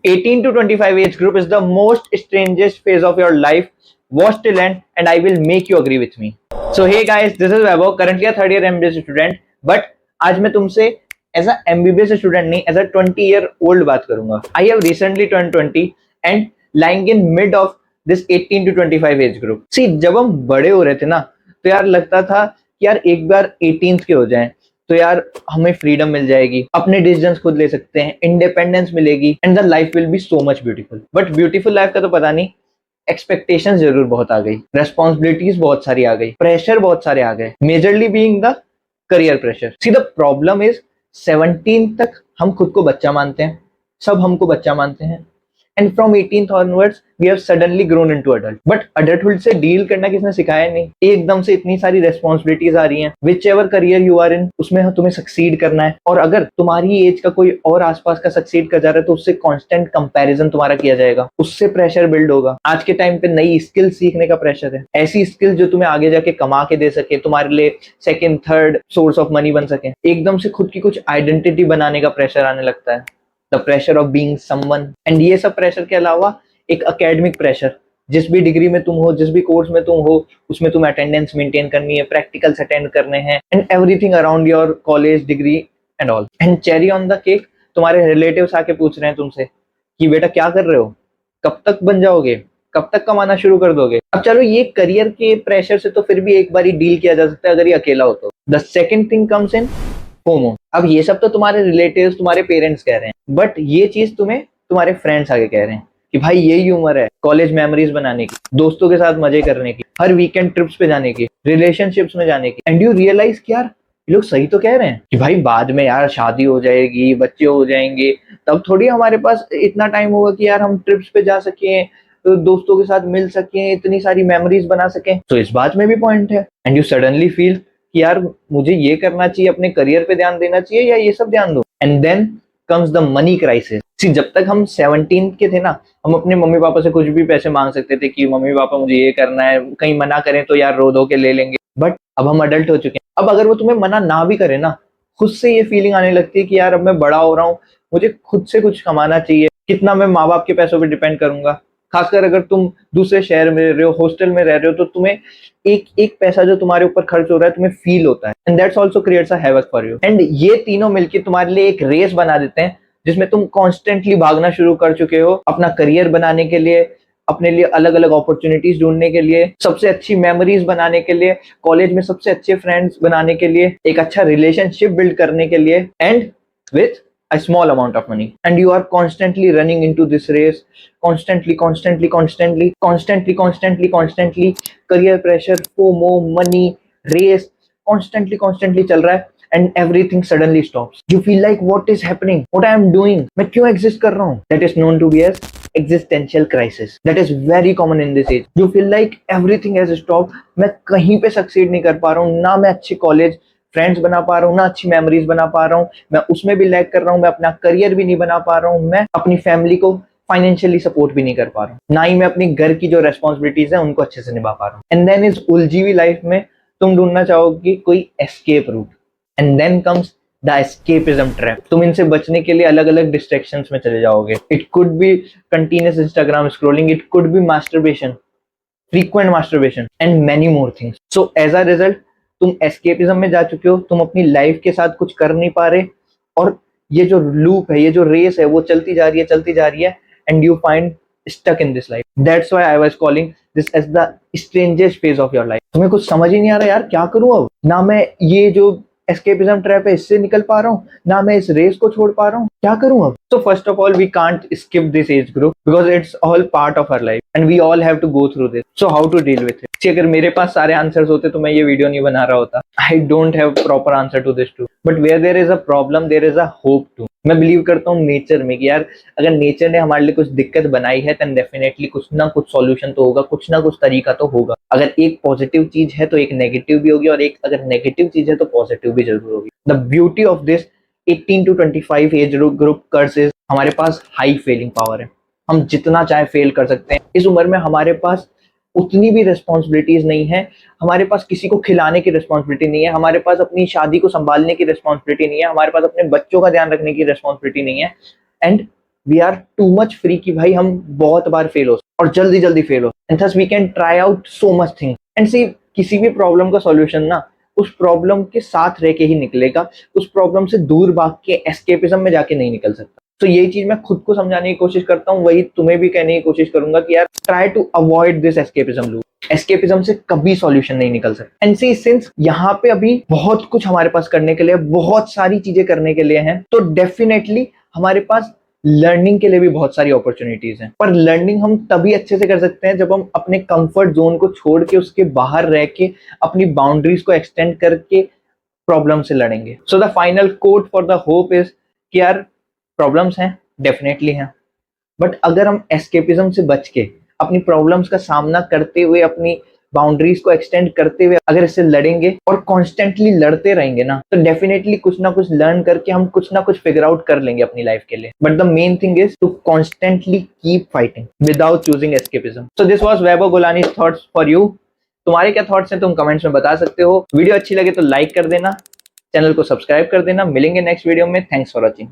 18 to 25 age group is the most strangest phase of your life. Watch till end and I will make you agree with me. So hey guys, this is Vaibhav, currently a third year MBBS student. But आज मैं तुमसे as a MBBS student नहीं, as a 20-year old बात करूंगा. I have recently turned 20 and lying in mid of this 18 to 25 age group. See, जब हम बड़े हो रहे थे ना, तो यार लगता था कि यार एक बार 18th के हो जाएं तो यार हमें फ्रीडम मिल जाएगी, अपने डिसीजंस खुद ले सकते हैं, इंडिपेंडेंस मिलेगी and the life will be so much beautiful. But beautiful life का तो पता नहीं, एक्सपेक्टेशंस जरूर बहुत आ गई, रेस्पॉन्सिबिलिटीज बहुत सारी आ गई, प्रेशर बहुत सारे आ गए, majorly being the career pressure. See the problem is 17 तक हम खुद को बच्चा मानते हैं, सब हमको बच्चा मानते हैं, and from 18th onwards we have suddenly grown into adult. But adulthood से डील करना किसने सिखाया नहीं. एकदम से इतनी सारी रेस्पॉन्सिबिलिटीज आ रही हैं. Whichever career you are in, उसमें तुम्हें सक्सीड करना है, और अगर तुम्हारी एज का कोई और आसपास का सक्सीड कर जा रहा है तो उससे कांस्टेंट कंपैरिजन तुम्हारा किया जाएगा, उससे प्रेशर बिल्ड होगा. आज के टाइम पे नई स्किल सीखने का प्रेशर है, ऐसी स्किल जो तुम्हें आगे जाके कमा के दे सके, तुम्हारे लिए second third source of money बन सके. एकदम से खुद की कुछ आइडेंटिटी बनाने का प्रेशर आने लगता है, the pressure of being someone. And ये सब प्रेशर के अलावा एक एकेडमिक प्रेशर, जिस भी डिग्री में तुम हो, जिस भी कोर्स में तुम हो, उसमें तुम अटेंडेंस मेंटेन करनी है, प्रैक्टिकल्स अटेंड करने हैं, and everything around your college degree and all. And cherry on the cake, तुम्हारे रिलेटिव्स आके पूछ रहे हैं तुमसे कि बेटा क्या कर रहे हो, कब तक बन जाओगे, कब तक कमाना शुरू कर दोगे. अब चलो ये करियर के प्रेशर से तो फिर भी एक बार डील किया जा सकता है अगर ये अकेला हो तो. The second thing comes in FOMO. अब ये सब तो तुम्हारे रिलेटिव्स, तुम्हारे पेरेंट्स कह रहे हैं, बट ये चीज तुम्हें तुम्हारे फ्रेंड्स आगे कह रहे हैं कि भाई यही उम्र है कॉलेज मेमोरीज बनाने की, दोस्तों के साथ मजे करने की, हर वीकेंड ट्रिप्स पे जाने की, रिलेशनशिप्स में जाने की. एंड यू रियलाइज कि यार ये लोग सही तो कह रहे हैं कि भाई बाद में यार शादी हो जाएगी, बच्चे हो जाएंगे, तब थोड़ी हमारे पास इतना टाइम होगा कि यार हम ट्रिप्स पे जा सकें, तो दोस्तों के साथ मिल सकें, इतनी सारी मेमोरीज बना सकें. तो इस बात में भी पॉइंट है. एंड यू सडनली फील कि यार मुझे ये करना चाहिए, अपने करियर पे ध्यान देना चाहिए या ये सब ध्यान दो. And then comes the money crisis. See, जब तक हम 17 के थे ना, हम अपने मम्मी पापा से कुछ भी पैसे मांग सकते थे कि मम्मी पापा मुझे ये करना है, कहीं मना करें तो यार रो धो के ले लेंगे. बट अब हम अडल्ट हो चुके हैं, अब अगर वो तुम्हें मना ना भी करे ना, खुद से ये फीलिंग आने लगती है कि यार अब मैं बड़ा हो रहा हूँ, मुझे खुद से कुछ कमाना चाहिए, कितना मैं माँ बाप के पैसों पर डिपेंड करूंगा. खासकर अगर तुम दूसरे शहर में रह रहे हो, हॉस्टल में रह रहे हो, तो तुम्हें एक एक पैसा जो तुम्हारे ऊपर खर्च हो रहा है तुम्हें फील होता है, and that's also creates a havoc for you. And ये तीनों मिलकर तुम्हारे लिए एक रेस बना देते हैं जिसमें तुम कॉन्स्टेंटली भागना शुरू कर चुके हो अपना करियर बनाने के लिए, अपने लिए अलग अलग अपॉर्चुनिटीज ढूंढने के लिए, सबसे अच्छी मेमोरीज बनाने के लिए, कॉलेज में सबसे अच्छे फ्रेंड्स बनाने के लिए, एक अच्छा रिलेशनशिप बिल्ड करने के लिए, and with a small amount of money. And you are constantly running into this race, constantly career pressure, FOMO, money, race, constantly चल रहा है, and everything suddenly stops. You feel like what is happening, what I am doing, मैं क्यों exist कर रहा हूँ. That is known to be as existential crisis. That is very common in this age. You feel like everything has stopped. मैं कहीं पे succeed नहीं कर पा रहा हूँ, ना मैं अच्छी कॉलेज फ्रेंड्स बना पा रहा हूँ, ना अच्छी मेमोरीज बना पा रहा हूँ, मैं उसमें भी लैग कर रहा हूँ, मैं अपना करियर भी नहीं बना पा रहा हूँ, मैं अपनी फैमिली को फाइनेंशियली सपोर्ट भी नहीं कर पा रहा हूँ, ना ही मैं अपनी घर की जो रेस्पॉन्सिबिलिटीज है उनको अच्छे से निभा पा रहा हूँ. एंड देन इस उलझी हुई लाइफ में तुम ढूंढना चाहोगे कोई escape route. And then comes the escapism trap. तुम इनसे बचने के लिए अलग अलग डिस्ट्रैक्शंस में चले जाओगे. It could be continuous Instagram scrolling, it could be masturbation, frequent masturbation and many more things. So as a result तुम एस्केपिज्म में जा चुके हो, तुम अपनी लाइफ के साथ कुछ कर नहीं पा रहे, और ये जो लूप है, ये जो रेस है, वो चलती जा रही है, and you find stuck in this life. That's why I was calling this as the strangest phase of your life. तुम्हें कुछ समझ ही नहीं आ रहा यार क्या करूं अब, ना मैं ये जो एस्केपिज्म ट्रैप है इससे निकल पा रहा हूँ, ना मैं इस रेस को छोड़ पा रहा हूँ, क्या करूं अब. So first of all, we can't skip this age group because it's all part of our life and we all have to go through this. So how to deal with it? See, अगर मेरे पास सारे answers होते तो मैं ये video नहीं बना रहा होता. I don't have proper answer to this too. But where there is a problem, there is a hope too. मैं बिलीव करता हूँ नेचर में कि यार अगर नेचर ने हमारे लिए कुछ दिक्कत बनाई है तो डेफिनेटली कुछ ना कुछ सॉल्यूशन तो होगा, कुछ ना कुछ तरीका तो होगा. अगर एक पॉजिटिव चीज है तो एक नेगेटिव भी होगी, और एक अगर नेगेटिव चीज है तो पॉजिटिव भी जरूर होगी. The beauty of this 18 to 25 age group curse is हमारे पास हाई फेलिंग पावर है. हम जितना चाहे फेल कर सकते हैं. इस उम्र में हमारे पास उतनी भी रिस्पॉन्सिबिलिटीज नहीं है, हमारे पास किसी को खिलाने की रिस्पॉन्सिबिलिटी नहीं है, हमारे पास अपनी शादी को संभालने की रिस्पॉन्सिबिलिटी नहीं है, हमारे पास अपने बच्चों का ध्यान रखने की रिस्पॉन्सिबिलिटी नहीं है, and we are too much free कि भाई हम बहुत बार फेल हो और जल्दी जल्दी फेल हो, and thus we can try out so much thing and see किसी भी प्रॉब्लम का सॉल्यूशन ना उस प्रॉब्लम के साथ रह के ही निकलेगा, उस प्रॉब्लम से दूर भाग के एस्केपिज्म में जाके नहीं निकल सकता। तो यही चीज मैं खुद को समझाने की कोशिश करता हूँ, वही तुम्हें भी कहने की कोशिश करूंगा कि यार try to avoid this escapism loop. Escapism से कभी सॉल्यूशन नहीं निकल सकता। एंड सी सिंस यहाँ पे अभी बहुत कुछ हमारे पास करने के लिए, बहुत सारी चीजें करने के लिए हैं, तो डेफिनेटली हमारे पास लर्निंग के लिए भी बहुत सारी अपॉर्चुनिटीज हैं। पर लर्निंग हम तभी अच्छे से कर सकते हैं जब हम अपने कंफर्ट जोन को छोड़ के उसके बाहर रह के अपनी बाउंड्रीज को एक्सटेंड करके प्रॉब्लम से लड़ेंगे। So the final quote for the hope is कि यार प्रॉब्लम्स हैं, डेफिनेटली हैं, बट अगर हम एस्केपिज्म से बच के अपनी प्रॉब्लम्स का सामना करते हुए, अपनी बाउंड्रीज को एक्सटेंड करते हुए अगर इससे लड़ेंगे और कॉन्स्टेंटली लड़ते रहेंगे ना, तो डेफिनेटली कुछ ना कुछ लर्न करके हम कुछ ना कुछ फिगर आउट कर लेंगे अपनी लाइफ के लिए। But the main thing is to constantly keep fighting without choosing escapism. So this was Vaibhav Golani thoughts for you. तुम्हारे क्या थॉट्स हैं तुम कमेंट्स में बता सकते हो। वीडियो अच्छी लगे तो लाइक कर देना, चैनल को सब्सक्राइब कर देना। मिलेंगे नेक्स्ट वीडियो में। Thanks for watching.